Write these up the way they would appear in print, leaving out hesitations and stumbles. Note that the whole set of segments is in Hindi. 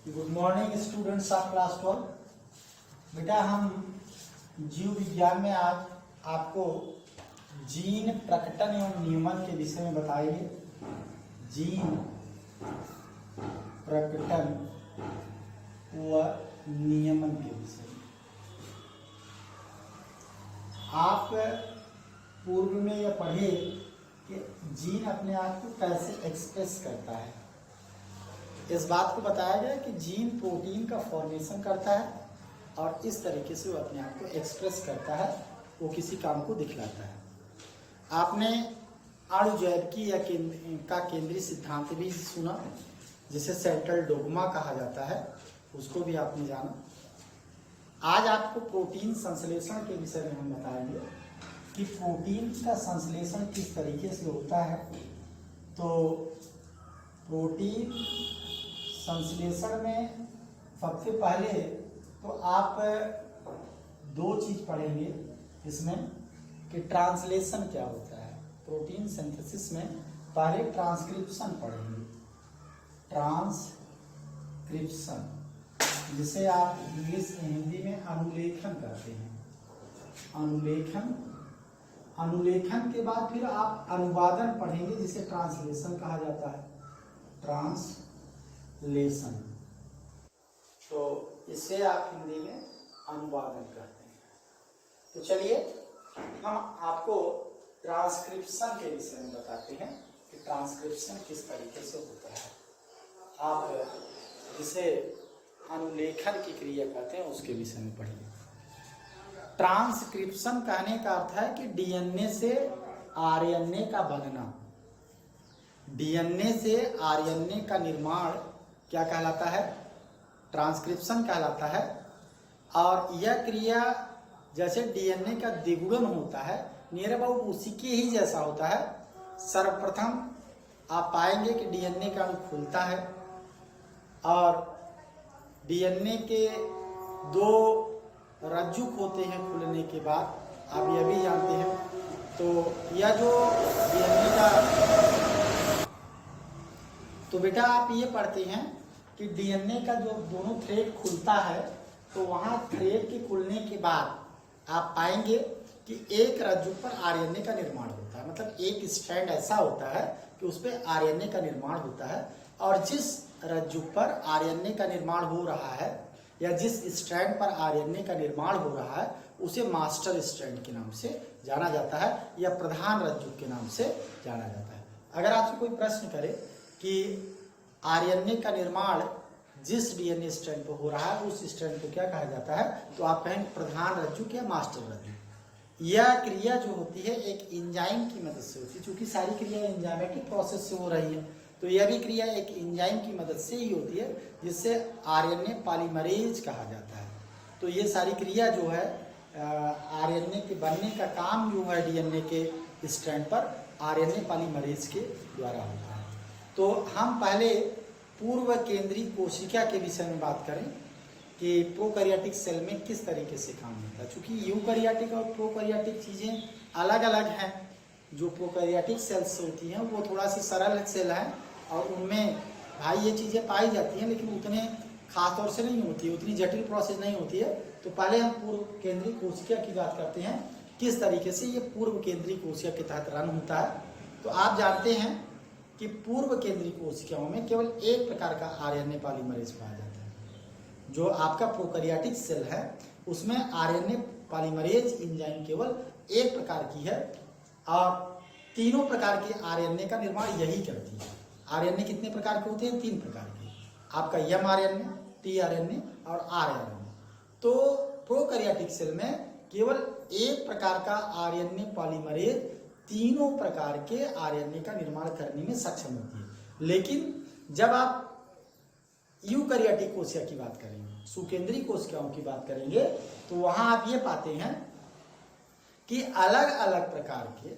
Good morning students of class 12। बेटा हम जीव विज्ञान में आज आपको जीन प्रकटन एवं नियमन के विषय में बताएंगे। जीन प्रकटन व नियमन के विषय में आप पूर्व में यह पढ़े कि जीन अपने आप को कैसे एक्सप्रेस करता है। इस बात को बताया गया कि जीन प्रोटीन का फॉर्मेशन करता है और इस तरीके से वो अपने आप को एक्सप्रेस करता है, वो किसी काम को दिखलाता है। आपने अणुजैविकी या केंद्रीय सिद्धांत भी सुना, जिसे सेंट्रल डोग्मा कहा जाता है, उसको भी आपने जाना। आज आपको प्रोटीन संश्लेषण के विषय में हम बताएंगे कि प्रोटीन का संश्लेषण किस तरीके से होता है। तो प्रोटीन संश्लेषण में सबसे पहले तो आप दो चीज पढ़ेंगे इसमें कि ट्रांसलेशन क्या होता है। प्रोटीन सिंथेसिस में पहले ट्रांसक्रिप्शन पढ़ेंगे, ट्रांसक्रिप्शन जिसे आप इंग्लिश हिंदी में अनुलेखन कहते हैं। अनुलेखन के बाद फिर आप अनुवादन पढ़ेंगे जिसे ट्रांसलेशन कहा जाता है, ट्रांसलेशन। तो इसे आप हिंदी में अनुवादन कहते हैं। तो चलिए हम आपको ट्रांसक्रिप्शन के विषय में बताते हैं कि ट्रांसक्रिप्शन किस तरीके से होता है। आप जिसे अनुलेखन की क्रिया कहते हैं उसके विषय में पढ़िए। ट्रांसक्रिप्शन कहने का अर्थ है कि डीएनए से आरएनए का बनना, डीएनए से आरएनए का निर्माण क्या कहलाता है? ट्रांसक्रिप्शन कहलाता है। और यह क्रिया जैसे डीएनए का द्विगुणन होता है, नियर अबाउट उसी के ही जैसा होता है। सर्वप्रथम आप पाएंगे कि डीएनए का अणु खुलता है और डीएनए के दो रज्जुक होते हैं खुलने के बाद, आप यह भी जानते हैं। तो यह जो डीएनए का, तो बेटा आप ये पढ़ते हैं कि डीएनए का जो दोनों थ्रेड खुलता है, तो वहां थ्रेड के खुलने के बाद आप पाएंगे कि एक रज्जु पर आरएनए का निर्माण होता है। मतलब एक स्ट्रैंड ऐसा होता है कि उस पर आरएनए का निर्माण होता है, और जिस रज्जु पर आरएनए का निर्माण हो रहा है या जिस स्ट्रैंड पर आरएनए का निर्माण हो रहा है उसे मास्टर स्ट्रैंड के नाम से जाना जाता है या प्रधान रज्जु के नाम से जाना जाता है। अगर आपसे कोई प्रश्न करे कि आरएनए का निर्माण जिस डीएनए स्ट्रैंड पर हो रहा है उस स्ट्रैंड को क्या कहा जाता है, तो आप कहेंगे प्रधान रज्जु या मास्टर रज्जु। यह क्रिया जो होती है एक एंजाइम की मदद से होती है, क्योंकि सारी क्रिया एंजाइमेटिक प्रोसेस से हो रही है, तो यह भी क्रिया एक एंजाइम की मदद से ही होती है, जिससे आरएनए पॉलीमरेज कहा जाता है। तो ये सारी क्रिया जो है आरएनए के बनने का काम जो है डीएनए के स्ट्रैंड पर आरएनए पॉलीमरेज के द्वारा होता है। तो हम पहले पूर्व केंद्रीय कोशिका के विषय में बात करें कि प्रोकैरियोटिक सेल में किस तरीके से काम होता है। चूंकि यूकैरियोटिक और प्रोकैरियोटिक चीजें अलग अलग हैं। जो प्रोकैरियोटिक सेल्स होती हैं वो थोड़ा सी सरल सेल है और उनमें भाई ये चीजें पाई जाती हैं, लेकिन उतने खास तौर से नहीं होती है, उतनी जटिल प्रोसेस नहीं होती है। तो पहले हम पूर्व केंद्रीय कोशिका की बात करते हैं, किस तरीके से ये पूर्व केंद्रीय कोशिका के तहत रन होता है। तो आप जानते हैं कि पूर्व केंद्रीय कोशिकाओं में केवल एक प्रकार का आरएनए पॉलीमरेज पाया जाता है। जो आपका प्रोकैरियोटिक सेल है उसमें आरएनए पॉलीमरेज एंजाइम केवल एक प्रकार की है, और तीनों प्रकार के आरएनए का निर्माण यही करती है। आरएनए कितने प्रकार के होते हैं? 3 प्रकार के, आपका एमआरएनए, टीआरएनए और आरएनए। तो प्रोकैरियोटिक सेल में केवल एक प्रकार का आरएनए पॉलीमरेज तीनों प्रकार के आरएनए का निर्माण करने में सक्षम होती है। लेकिन जब आप यूकैरियोटिक कोशिका की बात करेंगे, सुकेंद्रीय कोशिकाओं की बात करेंगे, तो वहां आप ये पाते हैं कि अलग अलग प्रकार के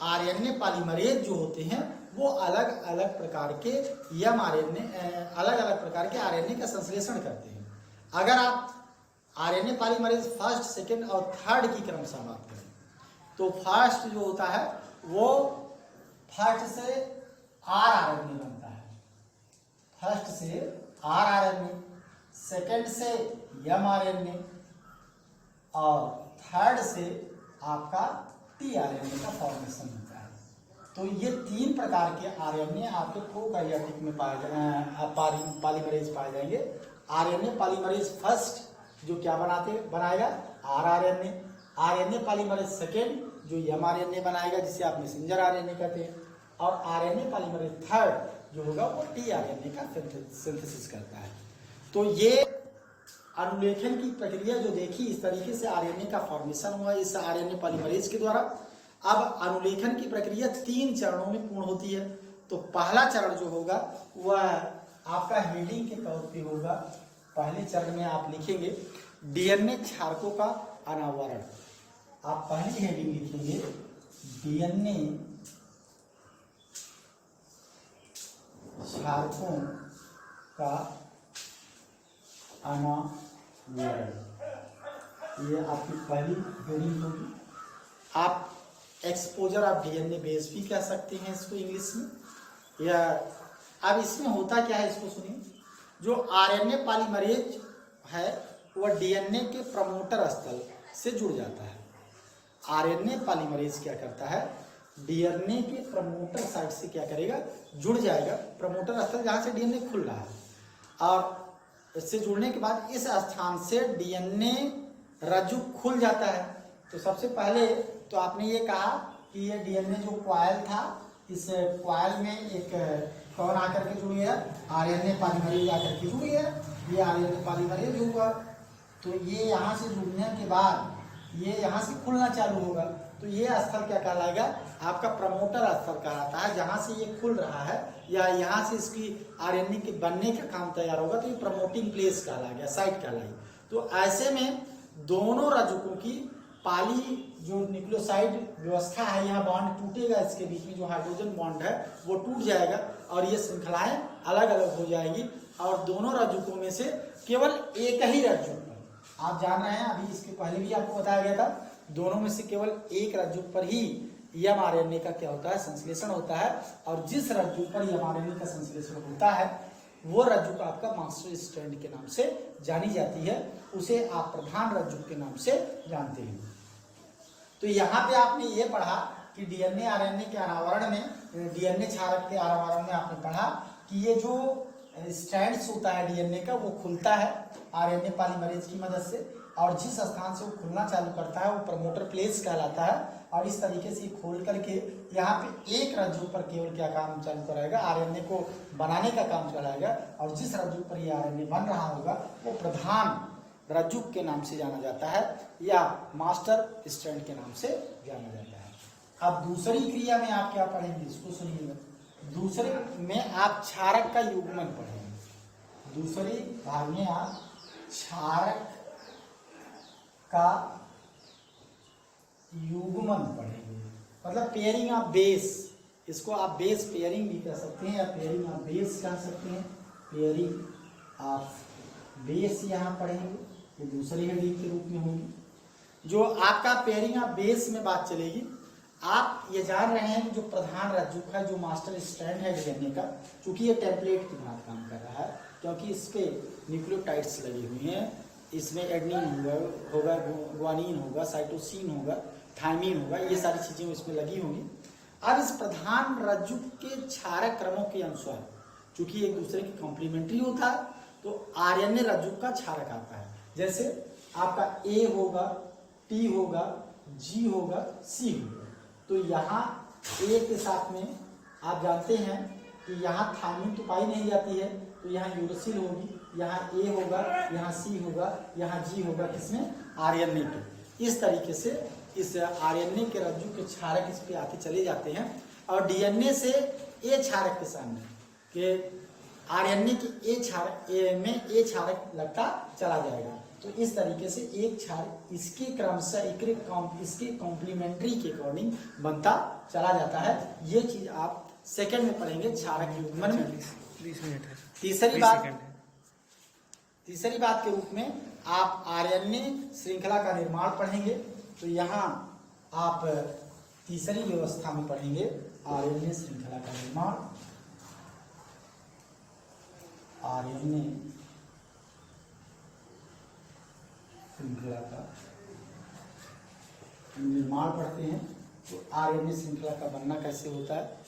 आरएनए पॉलीमरेज जो होते हैं वो अलग अलग प्रकार के एमआरएनए, अलग अलग प्रकार के आरएनए का संश्लेषण करते हैं। अगर आप आरएनए पॉलीमरेज फर्स्ट, सेकंड और थर्ड की क्रमशः बात करें, तो फर्स्ट जो होता है वो फर्स्ट से आरएनए बनता है, फर्स्ट से RRNA, सेकेंड से mRNA और थर्ड से आपका tRNA का फॉर्मेशन होता है। तो ये 3 प्रकार के RNA आपके प्रोकैरियोटिक में पॉलीमरेज पाए जाएंगे। RNA पॉलीमरेज फर्स्ट जो क्या बनाएगा RRNA, RNA पॉलीमरेज सेकेंड जो mRNA बनाएगा जिसे आप मैसेंजर RNA कहते हैं, और RNA पॉलीमरेज थर्ड जो होगा वो tRNA का सिंथेसिस करता है। तो ये अनुलेखन की प्रक्रिया जो देखी, इस तरीके से RNA का फॉर्मेशन हुआ इस RNA पॉलीमरेज के द्वारा। अब अनुलेखन की प्रक्रिया 3 चरणों में पूर्ण होती है। तो पहला चरण जो होगा वह आपका हेडिंग के तौर पे होगा। पहले चरण में आप लिखेंगे DNA क्षारकों का अनावरण। आप पहली हेडिंग लिखेंगे DNA क्षारकों का अनावरण, ये आपकी पहली हेडिंग होगी। आप एक्सपोजर ऑफ DNA बेस भी कह सकते हैं इसको इंग्लिश में। या अब इसमें होता क्या है इसको सुनिए। जो RNA पॉलीमरेज है वह DNA के प्रमोटर स्थल से जुड़ जाता है। RNA पॉलीमरेज क्या करता है, DNA के प्रमोटर साइट से क्या करेगा, जुड़ जाएगा। प्रमोटर स्थल जहाँ से DNA खुल रहा है, और इससे जुड़ने के बाद इस स्थान से DNA रज्जु खुल जाता है। तो सबसे पहले तो आपने ये कहा कि ये DNA जो कॉइल था, इस कॉइल में एक कौन आकर के जुड़ गया, RNA पॉलीमरेज आकर के जुड़ गया। ये RNA पॉलीमरेज होगा। तो ये यहाँ से जुड़ने के बाद ये यहाँ से खुलना चालू होगा। तो ये स्थल क्या कहलाएगा, आपका प्रमोटर स्थल कहलाता है। जहाँ से ये खुल रहा है या यहाँ से इसकी RNA के बनने का काम तैयार होगा तो ये प्रमोटिंग प्लेस कहलाएगा, साइट कहलाएगी। तो ऐसे में दोनों रज्जुकों की पाली जो न्यूक्लियोसाइड व्यवस्था है, यहाँ बॉन्ड टूटेगा, इसके बीच में जो हाइड्रोजन बॉन्ड है वो टूट जाएगा और ये श्रृंखलाएं अलग अलग हो जाएगी। और दोनों रज्जुकों में से केवल एक ही रज्जुक पर, आप जान रहे हैं अभी इसके पहले भी आपको बताया गया था, दोनों में से केवल एक रज्जुक पर ही mRNA का क्या होता है, संश्लेषण होता है। और जिस रज्जुक पर mRNA का संश्लेषण होता है वो रज्जुक आपका मास्टर स्ट्रैंड के नाम से जानी जाती है। उसे आप प्रधान रज्जुक के नाम से जानते हैं। तो यहाँ पे आपने ये पढ़ा कि DNA RNA के अनावरण में, DNA क्षारक के अनावरण में आपने पढ़ा कि ये जो स्ट्रैंड्स होता है DNA का वो खुलता है RNA पॉलीमरेज की मदद से, और जिस स्थान से वो खुलना चालू करता है वो प्रमोटर प्लेस कहलाता है। और इस तरीके से खोल करके यहाँ पे एक रज्जु पर केवल क्या काम चालू कराएगा, RNA को बनाने का काम चलाएगा। और जिस रज्जु पर ये RNA बन रहा होगा वो प्रधान रज्जु के नाम से जाना जाता है या मास्टर स्ट्रैंड के नाम से जाना जाता है। अब दूसरी क्रिया में आप क्या पढ़ेंगे, इसको सुनिएगा। दूसरे में आप क्षारक का युग्मन पढ़ेंगे। दूसरे भाग में आप क्षारक का युग्मन पढ़ेंगे, मतलब पेयरिंग ऑफ बेस। इसको आप बेस पेयरिंग भी कह सकते हैं या पेयरिंग ऑफ बेस कह सकते हैं। पेयरिंग ऑफ बेस यहाँ पढ़ेंगे, ये दूसरी हेडिंग के रूप में होगी। जो आपका पेयरिंग ऑफ बेस में बात चलेगी, आप ये जान रहे हैं कि जो प्रधान रज्जुक है, जो मास्टर स्ट्रैंड है DNA का, चूंकि ये टेम्पलेट की तरह काम कर रहा है क्योंकि इस पे न्यूक्लियोटाइड्स लगी हुई हैं। इसमें एडेनिन होगा, ग्वानिन होगा, साइटोसिन होगा, थायमिन होगा, ये सारी चीजें इसमें लगी होंगी। अब इस प्रधान रज्जुक के क्षारक क्रमों के अनुसार, चूंकि एक दूसरे के कॉम्प्लीमेंट्री होता है, तो RNA रज्जुक का क्षारक आता है। जैसे आपका A होगा, T होगा, G होगा, C होगा। तो यहाँ A के साथ में आप जानते हैं कि यहाँ थायमिन तो पाई नहीं जाती है, तो यहाँ यूरोसिल होगी, यहाँ A होगा, यहाँ C होगा, यहाँ G होगा, किसमें, RNA के। इस तरीके से इस RNA के रज्जु के क्षारक इस पे आके चले जाते हैं और DNA से A क्षारक के सामने के RNA की A क्षारक लगता चला जाएगा। तो इस तरीके से एक क्षारक इसके क्रमशः इसके कॉम्प्लीमेंट्री के अकॉर्डिंग बनता चला जाता है। ये चीज आप सेकंड में पढ़ेंगे क्षारक युग्मन में। 30 मिनट है। तीसरी बात के रूप में आप RNA श्रृंखला का निर्माण पढ़ेंगे। तो यहाँ आप तीसरी व्यवस्था में पढ़ेंगे RNA श्रृंखला का निर्माण। आरएनए श्रृंखला का निर्माण पढ़ते हैं। तो आरएनए श्रृंखला का बनना कैसे होता है,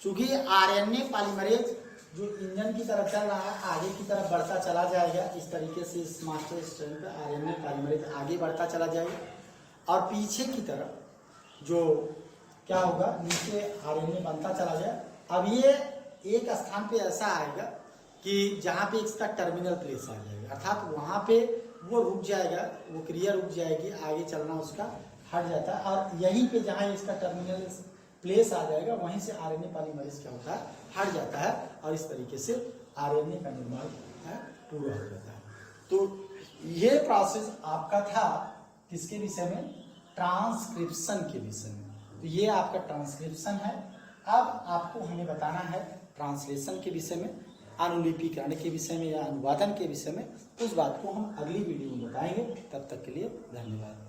चूंकि आरएनए पॉलीमरेज जो इंजन की तरह चल रहा है आगे की तरफ बढ़ता चला जाएगा, इस तरीके से इस मास्टर स्ट्रैंड पे आरएनए पॉलीमरेज आगे बढ़ता चला जाएगा और पीछे की तरफ जो क्या होगा, नीचे आरएनए बनता चला जाएगा। अब ये एक स्थान पे ऐसा आएगा कि जहाँ पे इसका टर्मिनल प्लेस आ जाएगा, अर्थात वहाँ पे वो रुक जाएगा, वो क्रिया रुक जाएगी, आगे चलना उसका हट जाता है और यहीं पे जहाँ इसका टर्मिनल प्लेस आ जाएगा वहीं से आरएनए पॉलीमरेज क्या होता है, हट जाता है और इस तरीके से आरएनए का निर्माण पूरा हो जाता है। तो ये प्रोसेस आपका था किसके विषय में, ट्रांसक्रिप्शन के विषय में। तो ये आपका ट्रांसक्रिप्शन है। अब आपको हमें बताना है ट्रांसलेशन के विषय में, अनुलिपिकरण के विषय में या अनुवादन के विषय में। उस बात को हम अगली वीडियो में बताएंगे। तब तक के लिए धन्यवाद।